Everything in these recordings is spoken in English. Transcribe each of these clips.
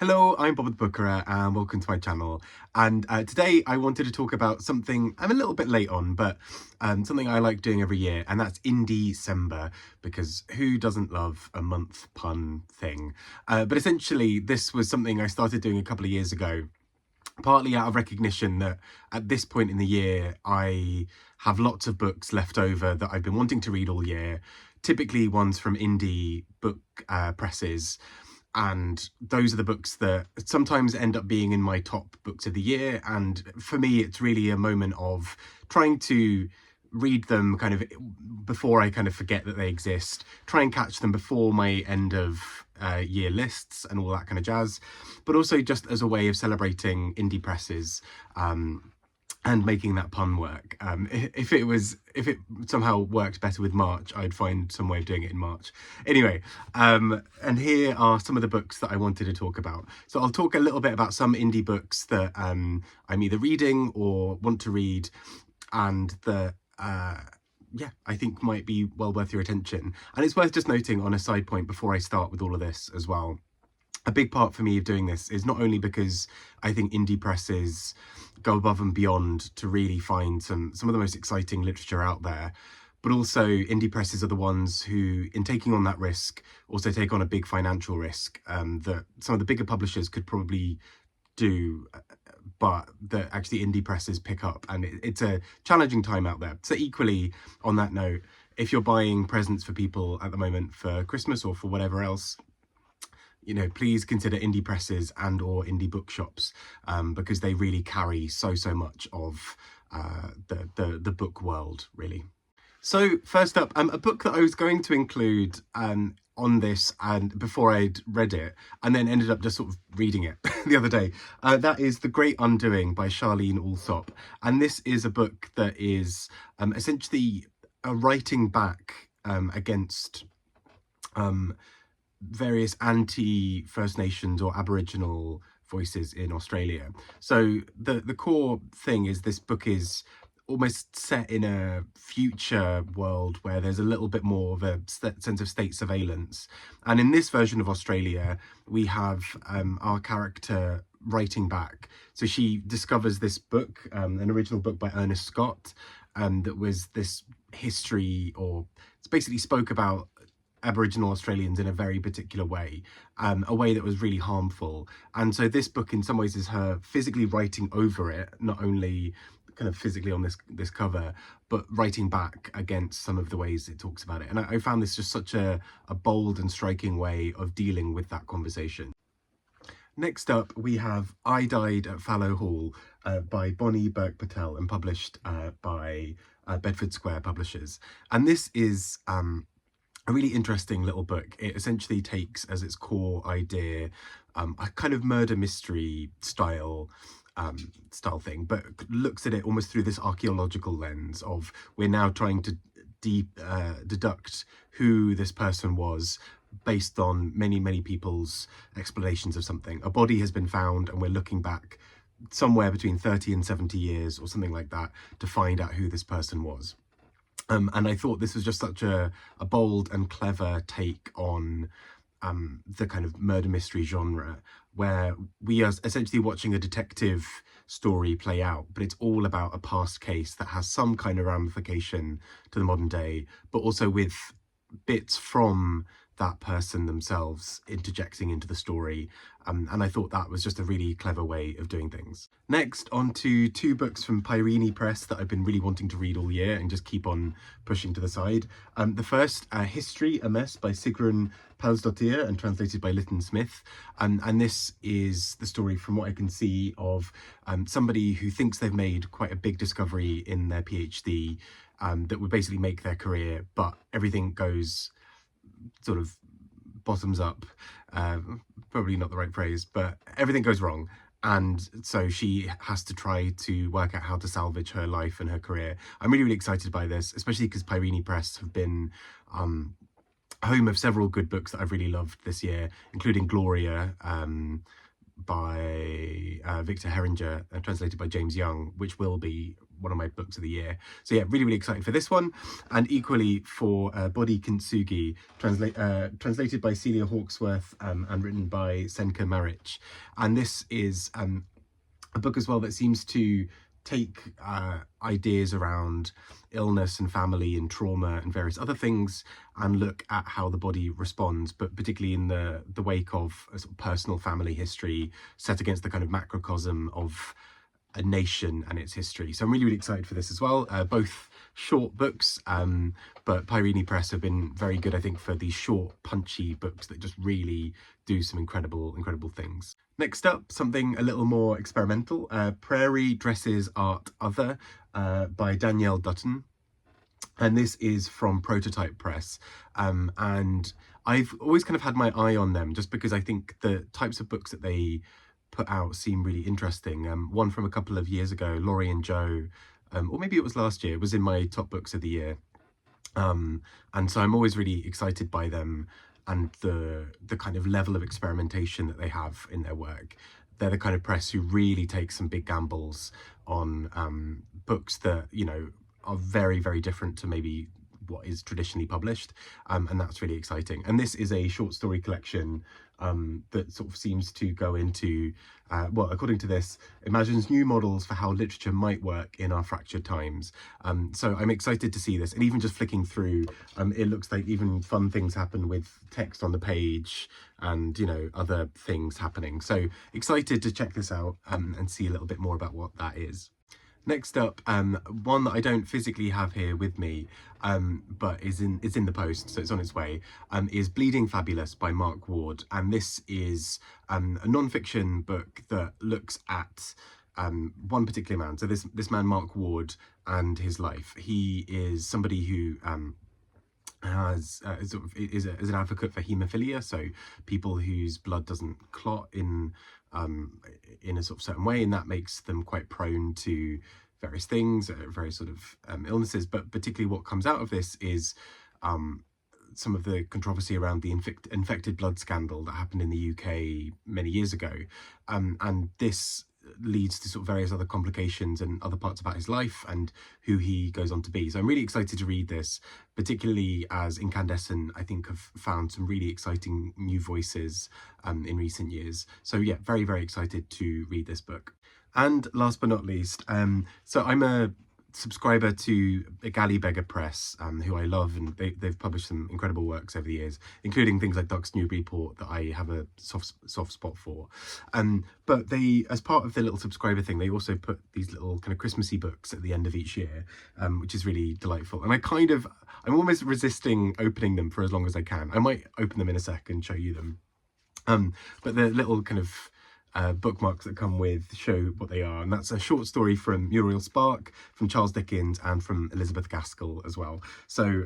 Hello, I'm Bob the Bookerer and welcome to my channel. And today I wanted to talk about something I'm a little bit late on, but something I like doing every year, and that's Indiecember, because who doesn't love a month pun thing? But essentially, this was something I started doing a couple of years ago, partly out of recognition that at this point in the year, I have lots of books left over that I've been wanting to read all year, typically ones from indie book presses. And those are the books that sometimes end up being in my top books of the year. And for me, it's really a moment of trying to read them kind of before I kind of forget that they exist, try and catch them before my end of year lists and all that kind of jazz, but also just as a way of celebrating indie presses and making that pun work. If it somehow worked better with March, I'd find some way of doing it in March. Anyway, and here are some of the books that I wanted to talk about. So I'll talk a little bit about some indie books that I'm either reading or want to read, and that yeah, I think might be well worth your attention. And it's worth just noting on a side point before I start with all of this as well, a big part for me of doing this is not only because I think indie presses go above and beyond to really find some of the most exciting literature out there, but also indie presses are the ones who, in taking on that risk, also take on a big financial risk that some of the bigger publishers could probably do, but that actually indie presses pick up, and it's a challenging time out there. So equally, on that note, if you're buying presents for people at the moment for Christmas or for whatever else, you know, please consider indie presses and or indie bookshops, because they really carry so much of the book world, really. So first up, a book that I was going to include on this, and before I'd read it, and then ended up just sort of reading it the other day, that is The Great Undoing by Sharlene Allsopp. And this is a book that is essentially a writing back against various anti-First Nations or Aboriginal voices in Australia. So the core thing is this book is almost set in a future world where there's a little bit more of a sense of state surveillance. And in this version of Australia, we have our character writing back. So she discovers this book, an original book by Ernest Scott, that was this history, or it's basically spoke about Aboriginal Australians in a very particular way, a way that was really harmful. And so this book in some ways is her physically writing over it, not only kind of physically on this cover, but writing back against some of the ways it talks about it. And I found this just such a bold and striking way of dealing with that conversation. Next up, we have I Died at Fallow Hall by Bonnie Burke-Patel and published by Bedford Square Publishers. And this is a really interesting little book. It essentially takes as its core idea a kind of murder mystery style thing, but looks at it almost through this archaeological lens of, we're now trying to deduct who this person was based on many people's explanations of something. A body has been found and we're looking back somewhere between 30 and 70 years or something like that to find out who this person was. And I thought this was just such a bold and clever take on the kind of murder mystery genre, where we are essentially watching a detective story play out, but it's all about a past case that has some kind of ramification to the modern day, but also with bits from that person themselves interjecting into the story. And I thought that was just a really clever way of doing things. Next, on to two books from Prairie Press that I've been really wanting to read all year and just keep on pushing to the side. The first, History, a Mess by Sigrún Pálsdóttir and translated by Lytton Smith. And this is the story, from what I can see, of somebody who thinks they've made quite a big discovery in their PhD that would basically make their career, but everything goes sort of bottoms up, probably not the right phrase, but everything goes wrong. And so she has to try to work out how to salvage her life and her career. I'm really excited by this, especially because Prairie Press have been home of several good books that I've really loved this year, including Gloria by Victor Heringer, translated by James Young, which will be one of my books of the year. So yeah, really, really excited for this one. And equally for Body Kintsugi, translated by Celia Hawkesworth and written by Senkq Marić. And this is a book as well that seems to take ideas around illness and family and trauma and various other things and look at how the body responds, but particularly in the wake of a sort of personal family history set against the kind of macrocosm of a nation and its history. So I'm really, really excited for this as well. Both short books, but Prairie Press have been very good, I think, for these short, punchy books that just really do some incredible things. Next up, something a little more experimental, Prairie Dresses Art Other by Danielle Dutton. And this is from Prototype Press. And I've always kind of had my eye on them just because I think the types of books that they put out seem really interesting. One from a couple of years ago, Laurie and Joe, or maybe it was last year, was in my top books of the year. And so I'm always really excited by them and the kind of level of experimentation that they have in their work. They're the kind of press who really take some big gambles on books that, you know, are very, very different to maybe what is traditionally published, and that's really exciting. And this is a short story collection that sort of seems to go into, well, according to this, imagines new models for how literature might work in our fractured times. So I'm excited to see this, and even just flicking through, it looks like even fun things happen with text on the page and, you know, other things happening. So excited to check this out and see a little bit more about what that is. Next up, one that I don't physically have here with me, but is in the post, so it's on its way, is Bleeding Fabulous by Mark Ward. And this is a non-fiction book that looks at one particular man. So this man, Mark Ward, and his life. He is somebody who is an advocate for haemophilia, so people whose blood doesn't clot in a sort of certain way, and that makes them quite prone to various things, various sort of illnesses. But particularly what comes out of this is some of the controversy around the infected blood scandal that happened in the UK many years ago, and this leads to sort of various other complications and other parts about his life and who he goes on to be. So I'm really excited to read this, particularly as Incandescent, I think, have found some really exciting new voices in recent years. So yeah, very, very excited to read this book. And last but not least, so I'm a subscriber to Galley Beggar Press, who I love, and they've published some incredible works over the years, including things like Duck's New Report that I have a soft spot for. But they, as part of their little subscriber thing, they also put these little kind of Christmassy books at the end of each year, which is really delightful. And I'm almost resisting opening them for as long as I can. I might open them in a sec and show you them. But the little kind of bookmarks that come with show what they are, and that's a short story from Muriel Spark, from Charles Dickens, and from Elizabeth Gaskell as well. So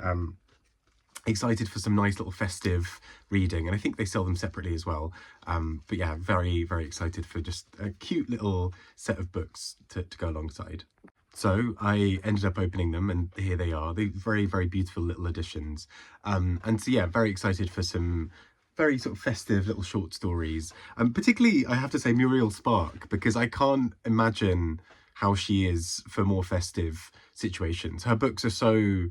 excited for some nice little festive reading, and I think they sell them separately as well. But yeah, very, very excited for just a cute little set of books to go alongside. So I ended up opening them, and here they are. They're very, very beautiful little editions. And so yeah, very excited for some very sort of festive little short stories. Particularly, I have to say, Muriel Spark, because I can't imagine how she is for more festive situations. Her books are so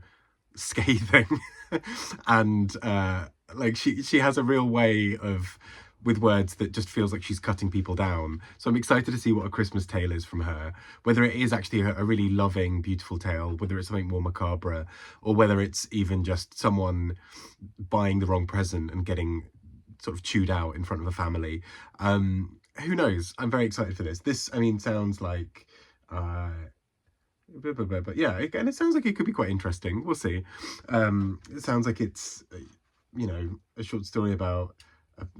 scathing and like she has a real way of, with words, that just feels like she's cutting people down. So I'm excited to see what a Christmas tale is from her, whether it is actually a really loving, beautiful tale, whether it's something more macabre, or whether it's even just someone buying the wrong present and getting sort of chewed out in front of a family. Who knows? I'm very excited for this. This, I mean, sounds like but yeah, and it sounds like it could be quite interesting. We'll see. It sounds like it's, you know, a short story about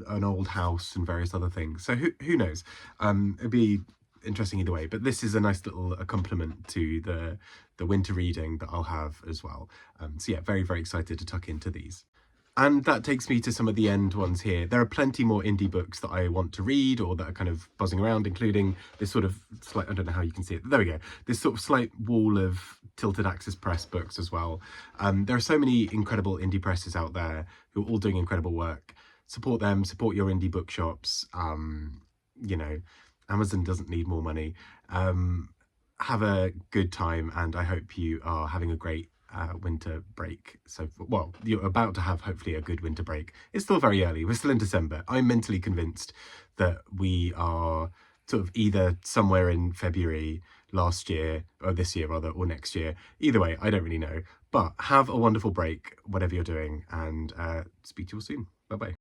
an old house and various other things. So who knows? It'd be interesting either way. But this is a nice little accompaniment to the winter reading that I'll have as well. So yeah, very, very excited to tuck into these. And that takes me to some of the end ones here. There are plenty more indie books that I want to read or that are kind of buzzing around, including this sort of slight, I don't know how you can see it, there we go, this sort of slight wall of Tilted Axis Press books as well. There are so many incredible indie presses out there who are all doing incredible work. Support them, support your indie bookshops. you know, Amazon doesn't need more money. Have a good time, and I hope you are having a great winter break. So, well, you're about to have hopefully a good winter break. It's still very early. We're still in December. I'm mentally convinced that we are sort of either somewhere in February last year, or this year rather, or next year. Either way, I don't really know. But have a wonderful break, whatever you're doing, and speak to you all soon. Bye bye.